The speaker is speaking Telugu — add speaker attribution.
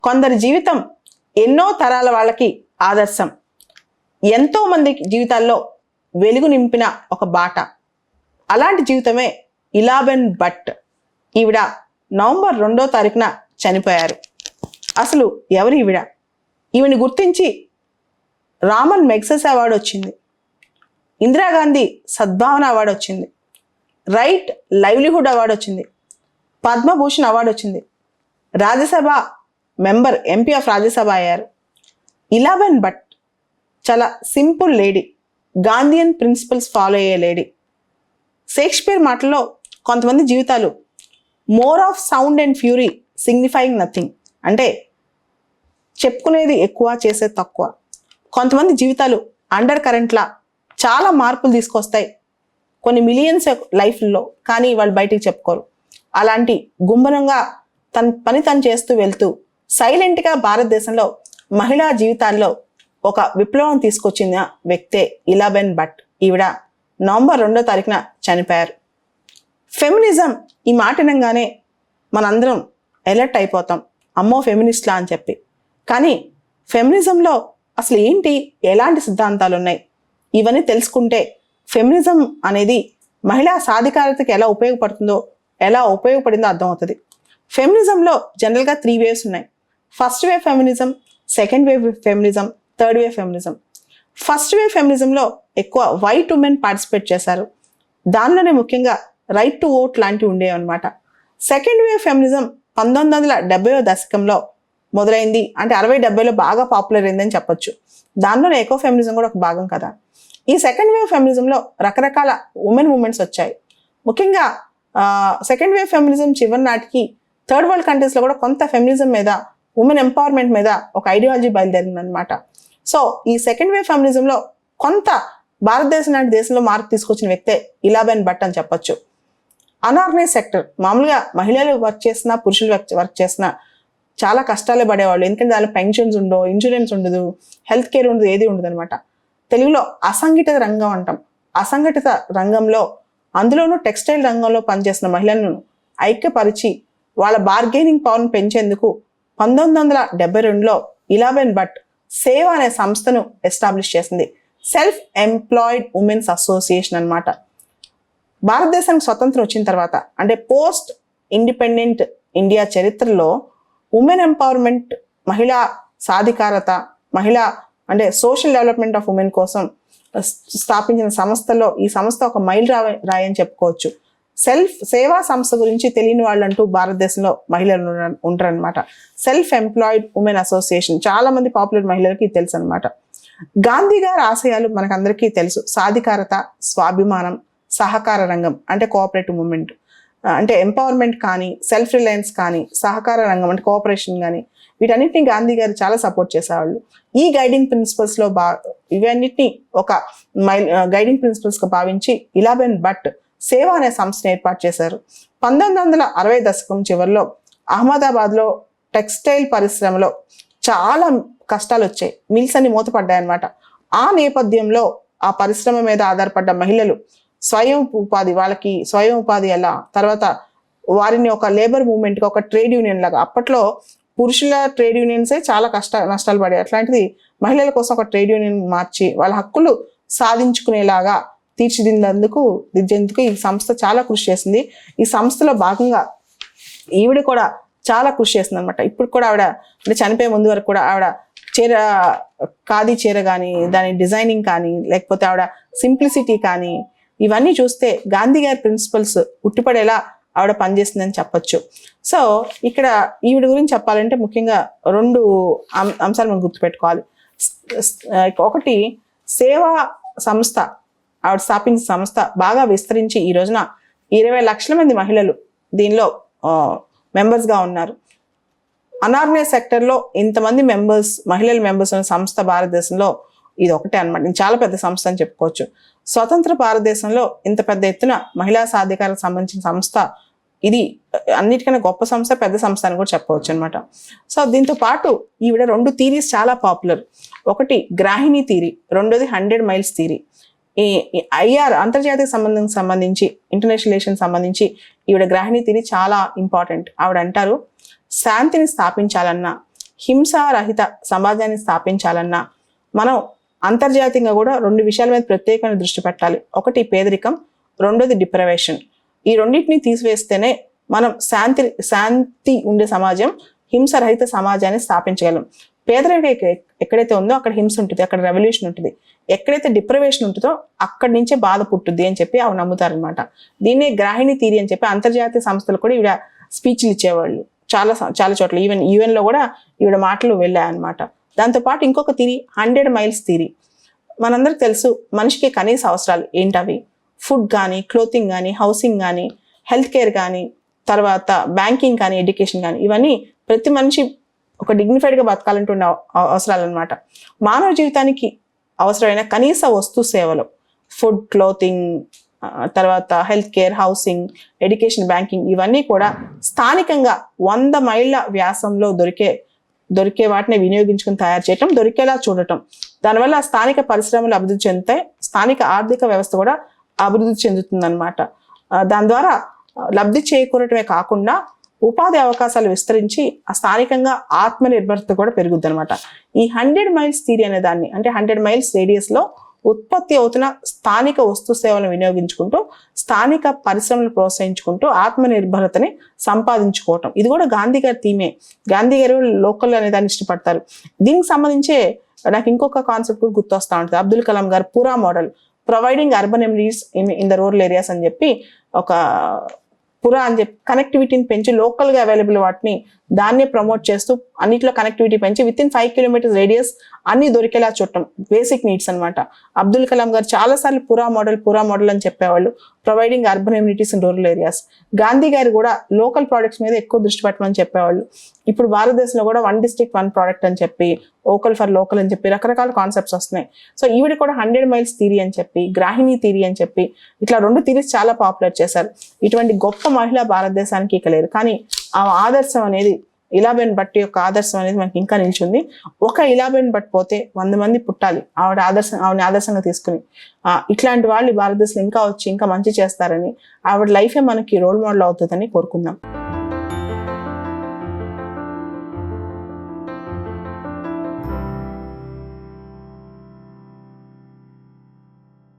Speaker 1: కొందరి జీవితం ఎన్నో తరాల వాళ్ళకి ఆదర్శం, ఎంతో మంది జీవితాల్లో వెలుగు నింపిన ఒక బాట. అలాంటి జీవితమే ఇలాబెన్ భట్. ఈవిడ నవంబర్ 2వ తారీఖున చనిపోయారు. అసలు ఎవరు ఈవిడ? ఈవిని గుర్తించి రామన్ మెగ్సెస్ అవార్డు వచ్చింది, ఇందిరాగాంధీ సద్భావన అవార్డు వచ్చింది, రైట్ లైవ్లీహుడ్ అవార్డు వచ్చింది, పద్మభూషణ్ అవార్డు వచ్చింది, Rajya Sabha member, MP of Rajya Sabha అయ్యారు. ఇలాబెన్ భట్ చాలా simple lady, Gandhian principles follow అయ్యే లేడీ. షేక్స్పియర్ మాటల్లో కొంతమంది జీవితాలు more of sound and fury signifying nothing, అంటే చెప్పుకునేది ఎక్కువ చేసేది తక్కువ. కొంతమంది జీవితాలు అండర్ కరెంట్లా చాలా మార్పులు తీసుకొస్తాయి కొన్ని మిలియన్స్ లైఫ్లో, కానీ వాళ్ళు బయటికి చెప్పుకోరు. అలాంటి గుంభనంగా తన పని తను చేస్తూ వెళ్తూ సైలెంట్గా భారతదేశంలో మహిళా జీవితాల్లో ఒక విప్లవం తీసుకొచ్చిన వ్యక్తే ఇలాబెన్ భట్. ఈవిడ నవంబర్ 2వ తారీఖున చనిపోయారు. ఫెమినిజం ఈ మాట వినంగానే మనందరం అలర్ట్ అయిపోతాం, అమ్మో ఫెమినిస్ట్లా అని చెప్పి. కానీ ఫెమినిజంలో అసలు ఏంటి, ఎలాంటి సిద్ధాంతాలు ఉన్నాయి, ఇవన్నీ తెలుసుకుంటే ఫెమినిజం అనేది మహిళా సాధికారతకి ఎలా ఉపయోగపడిందో అర్థమవుతుంది. ఫెమినిజంలో జనరల్గా 3 వేవ్స్ ఉన్నాయి. First wave feminism, second wave feminism, third wave feminism. First wave ఫెమినిజంలో ఎక్కువ వైట్ ఉమెన్ పార్టిసిపేట్ చేశారు. దానిలోనే ముఖ్యంగా రైట్ టు ఓట్ లాంటివి ఉండేవి అనమాట. సెకండ్ వేవ్ ఫెమినిజం 1970వ దశకంలో మొదలైంది, అంటే 60-70లో బాగా పాపులర్ అయిందని చెప్పొచ్చు. దానిలోనే ఎకో ఫెమినిజం కూడా ఒక భాగం కదా. ఈ సెకండ్ వేవ్ ఫెమినిజంలో రకరకాల ఉమెన్ మూమెంట్స్ వచ్చాయి. ముఖ్యంగా సెకండ్ వేవ్ ఫెమినిజం చివరి నాటికి థర్డ్ వరల్డ్ కంట్రీస్లో కూడా కొంత ఫెమినిజం మీద, ఉమెన్ ఎంపవర్మెంట్ మీద ఒక ఐడియాలజీ బయలుదేరింది అనమాట. సో ఈ సెకండ్ వేవ్ ఫెమినిజంలో కొంత భారతదేశం లాంటి దేశంలో మార్పు తీసుకొచ్చిన వ్యక్తే ఇలాబెన్ భట్ అని చెప్పొచ్చు. అనార్గనైజ్ సెక్టర్, మామూలుగా మహిళలు వర్క్ చేసినా పురుషులు వర్క్ చేసినా చాలా కష్టాలే పడేవాళ్ళు. ఎందుకంటే దానిలో పెన్షన్స్ ఉండవు, ఇన్సూరెన్స్ ఉండదు, హెల్త్ కేర్ ఉండదు, ఏది ఉండదు అనమాట. తెలుగులో అసంఘటిత రంగం అంటాం. అసంఘటిత రంగంలో, అందులోనూ టెక్స్టైల్ రంగంలో పనిచేసిన మహిళలను ఐక్యపరిచి వాళ్ళ బార్గెనింగ్ పవర్ను పెంచేందుకు 1972లో ఇలాబెన్ భట్ సేవ అనే సంస్థను ఎస్టాబ్లిష్ చేసింది. సెల్ఫ్ ఎంప్లాయిడ్ ఉమెన్స్ అసోసియేషన్ అనమాట. భారతదేశానికి స్వతంత్రం వచ్చిన తర్వాత, అంటే పోస్ట్ ఇండిపెండెంట్ ఇండియా చరిత్రలో ఉమెన్ ఎంపవర్మెంట్, మహిళా సాధికారత, అంటే సోషల్ డెవలప్మెంట్ ఆఫ్ ఉమెన్ కోసం స్థాపించిన సంస్థలో ఈ సంస్థ ఒక మైల్ రాయి అని చెప్పుకోవచ్చు. సేవా సంస్థ గురించి తెలియని వాళ్ళంటూ భారతదేశంలో మహిళలు ఉంటారనమాట. సెల్ఫ్ ఎంప్లాయిడ్ ఉమెన్ అసోసియేషన్ చాలా మంది పాపులర్ మహిళలకి తెలుసు అనమాట. గాంధీ గారి ఆశయాలు మనకందరికీ తెలుసు. సాధికారత, స్వాభిమానం, సహకార రంగం అంటే కోఆపరేటివ్ మూమెంట్, అంటే ఎంపవర్మెంట్ కానీ, సెల్ఫ్ రిలయన్స్ కానీ, సహకార రంగం అంటే కోఆపరేషన్ కానీ, వీటన్నిటిని గాంధీ గారు చాలా సపోర్ట్ చేసేవాళ్ళు. ఈ గైడింగ్ ప్రిన్సిపల్స్లో ఇవన్నిటిని ఒక గైడింగ్ ప్రిన్సిపల్స్గా భావించి ఇలాబెన్ భట్ సేవ అనే సంస్థను ఏర్పాటు చేశారు. 1960 దశకం చివరిలో అహ్మదాబాద్లో టెక్స్టైల్ పరిశ్రమలో చాలా కష్టాలు వచ్చాయి, మిల్స్ అన్ని మూతపడ్డాయి అనమాట. ఆ నేపథ్యంలో ఆ పరిశ్రమ మీద ఆధారపడ్డ మహిళలు వాళ్ళకి స్వయం ఉపాధి ఎలా, తర్వాత వారిని ఒక లేబర్ మూవ్మెంట్గా, ఒక ట్రేడ్ యూనియన్ లాగా, అప్పట్లో పురుషుల ట్రేడ్ యూనియన్సే చాలా నష్టాలు పడాయి, అట్లాంటిది మహిళల కోసం ఒక ట్రేడ్ యూనియన్ మార్చి వాళ్ళ హక్కులు సాధించుకునేలాగా తీర్చిదిద్దేందుకు ఈ సంస్థ చాలా కృషి చేసింది. ఈ సంస్థలో భాగంగా ఈవిడ కూడా చాలా కృషి చేస్తుంది అనమాట. ఇప్పుడు కూడా ఆవిడ, అంటే చనిపోయే ముందు వరకు కూడా ఆవిడ ఖాదీ చీర కానీ, దాని డిజైనింగ్ కానీ, లేకపోతే ఆవిడ సింప్లిసిటీ కానీ, ఇవన్నీ చూస్తే గాంధీ గారి ప్రిన్సిపల్స్ ఉట్టిపడేలా ఆవిడ పనిచేస్తుందని చెప్పొచ్చు. సో ఇక్కడ ఈవిడ గురించి చెప్పాలంటే ముఖ్యంగా 2 అంశాలు మనం గుర్తుపెట్టుకోవాలి. ఒకటి, సేవా సంస్థ, ఆవిడ స్థాపించిన సంస్థ బాగా విస్తరించి ఈ రోజున 20 లక్షల మంది మహిళలు దీనిలో మెంబర్స్గా ఉన్నారు. అనార్గనైజ్ సెక్టర్లో ఇంతమంది మహిళల మెంబర్స్ ఉన్న సంస్థ భారతదేశంలో ఇది ఒకటే అనమాట. ఇది చాలా పెద్ద సంస్థ అని చెప్పుకోవచ్చు. స్వతంత్ర భారతదేశంలో ఇంత పెద్ద ఎత్తున మహిళా సాధికారకు సంబంధించిన సంస్థ ఇది అన్నిటికన్నా గొప్ప సంస్థ, పెద్ద సంస్థ అని కూడా చెప్పవచ్చు అనమాట. సో దీంతో పాటు ఈవిడ 2 థీరీస్ చాలా పాపులర్. ఒకటి గ్రాహిణి థీరీ, రెండోది 100 మైల్స్ థీరీ. ఈ IR అంతర్జాతీయ సంబంధించి, ఇంటర్నేషనల్ రిలేషన్ సంబంధించి ఈవిడ గ్రాహిణి థీరీ చాలా ఇంపార్టెంట్. ఆవిడ అంటారు, శాంతిని స్థాపించాలన్నా, హింసారహిత సమాజాన్ని స్థాపించాలన్నా మనం అంతర్జాతీయంగా కూడా 2 విషయాల మీద ప్రత్యేకమైన దృష్టి పెట్టాలి. ఒకటి పేదరికం, రెండోది డిప్రవేషన్. ఈ రెండింటిని తీసివేస్తేనే మనం శాంతి ఉండే సమాజం, హింసరహిత సమాజాన్ని స్థాపించగలం. పేదరికం ఎక్కడైతే ఉందో అక్కడ హింస ఉంటుంది, అక్కడ రెవల్యూషన్ ఉంటుంది. ఎక్కడైతే డిప్రవేషన్ ఉంటుందో అక్కడి నుంచే బాధ పుట్టుద్ది అని చెప్పి అవి నమ్ముతారనమాట. దీన్నే గ్రాహిణి థియరీ అని చెప్పి అంతర్జాతీయ సంస్థలు కూడా ఈవిడ స్పీచ్లు ఇచ్చేవాళ్ళు చాలా చోట్ల. ఈవెన్ లో కూడా ఈవిడ మాటలు వెళ్ళాయన్నమాట. దాంతోపాటు ఇంకొక థియరీ 100 మైల్స్ థియరీ. మనందరికి తెలుసు మనిషికి కనీస అవసరాలు ఏంటవి. ఫుడ్ కానీ, క్లోతింగ్ కానీ, హౌసింగ్ కానీ, హెల్త్ కేర్ కానీ, తర్వాత బ్యాంకింగ్ కానీ, ఎడ్యుకేషన్ కానీ, ఇవన్నీ ప్రతి మనిషి ఒక డిగ్నిఫైడ్గా బతకాలంటే ఉన్న అవసరాలు అనమాట. మానవ జీవితానికి అవసరమైన కనీస వస్తు సేవలు, ఫుడ్, క్లోతింగ్, తర్వాత health care, housing, education, banking, ఇవన్నీ కూడా స్థానికంగా 100 మైళ్ళ వ్యాసంలో దొరికే వాటిని వినియోగించుకుని తయారు చేయటం, దొరికేలా చూడటం. దానివల్ల స్థానిక పరిశ్రమలు అభివృద్ధి చెందుతాయి, స్థానిక ఆర్థిక వ్యవస్థ కూడా అభివృద్ధి చెందుతుంది అనమాట. దాని ద్వారా లబ్ధి చేకూరటమే కాకుండా ఉపాధి అవకాశాలు విస్తరించి ఆ స్థానికంగా ఆత్మనిర్భరత కూడా పెరుగుద్ది అనమాట. ఈ 100 మైల్స్ థియరీ అనే దాన్ని, అంటే 100 మైల్స్ రేడియస్ లో ఉత్పత్తి అవుతున్న స్థానిక వస్తు సేవలను వినియోగించుకుంటూ, స్థానిక పరిశ్రమలు ప్రోత్సహించుకుంటూ ఆత్మనిర్భరతని సంపాదించుకోవటం, ఇది కూడా గాంధీ గారి థీమే. గాంధీ గారు లోకల్ అనే దాన్ని ఇష్టపడతారు. దీనికి సంబంధించే నాకు ఇంకొక కాన్సెప్ట్ కూడా గుర్తొస్తా ఉంటుంది. అబ్దుల్ కలాం గారు పురా model, providing urban amenities in the rural areas అని చెప్పి ఒక పురా అని చెప్పి కనెక్టివిటీని పెంచి లోకల్గా అవైలబుల్ వాటిని దాన్నే ప్రమోట్ చేస్తూ అన్నిట్లో కనెక్టివిటీ పెంచి వితిన్ 5 కిలోమీటర్స్ రేడియస్ అన్ని దొరికేలా చూడటం, బేసిక్ నీడ్స్ అనమాట. అబ్దుల్ కలాం గారు చాలాసార్లు పురా మోడల్ అని చెప్పేవాళ్ళు, providing urban amenities in rural areas. Gandhi గారు కూడా లోకల్ ప్రోడక్ట్స్ మీద ఎక్కువ దృష్టి పెట్టమని చెప్పేవాళ్ళు. ఇప్పుడు భారతదేశంలో కూడా 1 district 1 product అని చెప్పి, ఓకల్ ఫర్ లోకల్ అని చెప్పి రకరకాల కాన్సెప్ట్స్ వస్తున్నాయి. సో ఈవిడ కూడా 100 మైల్స్ థియరీ అని చెప్పి, గ్రాహిణి థియరీ అని చెప్పి ఇట్లా 2 థియరీస్ చాలా పాపులర్ చేశారు. ఇటువంటి గొప్ప మహిళ భారతదేశానికి ఇక లేరు. కానీ ఆ ఆదర్శం అనేది, ఇలాబెన్ భట్ యొక్క ఆదర్శం అనేది మనకి ఇంకా నిలిచింది. ఒక ఇలాబెన్ భట్ పోతే 100 మంది పుట్టాలి ఆవిడ ఆదర్శంగా తీసుకుని. ఇట్లాంటి వాళ్ళు భారతదేశంలో ఇంకా వచ్చి ఇంకా మంచి చేస్తారని, ఆవిడ లైఫే మనకి రోల్ మోడల్ అవుతుందని కోరుకుందాం.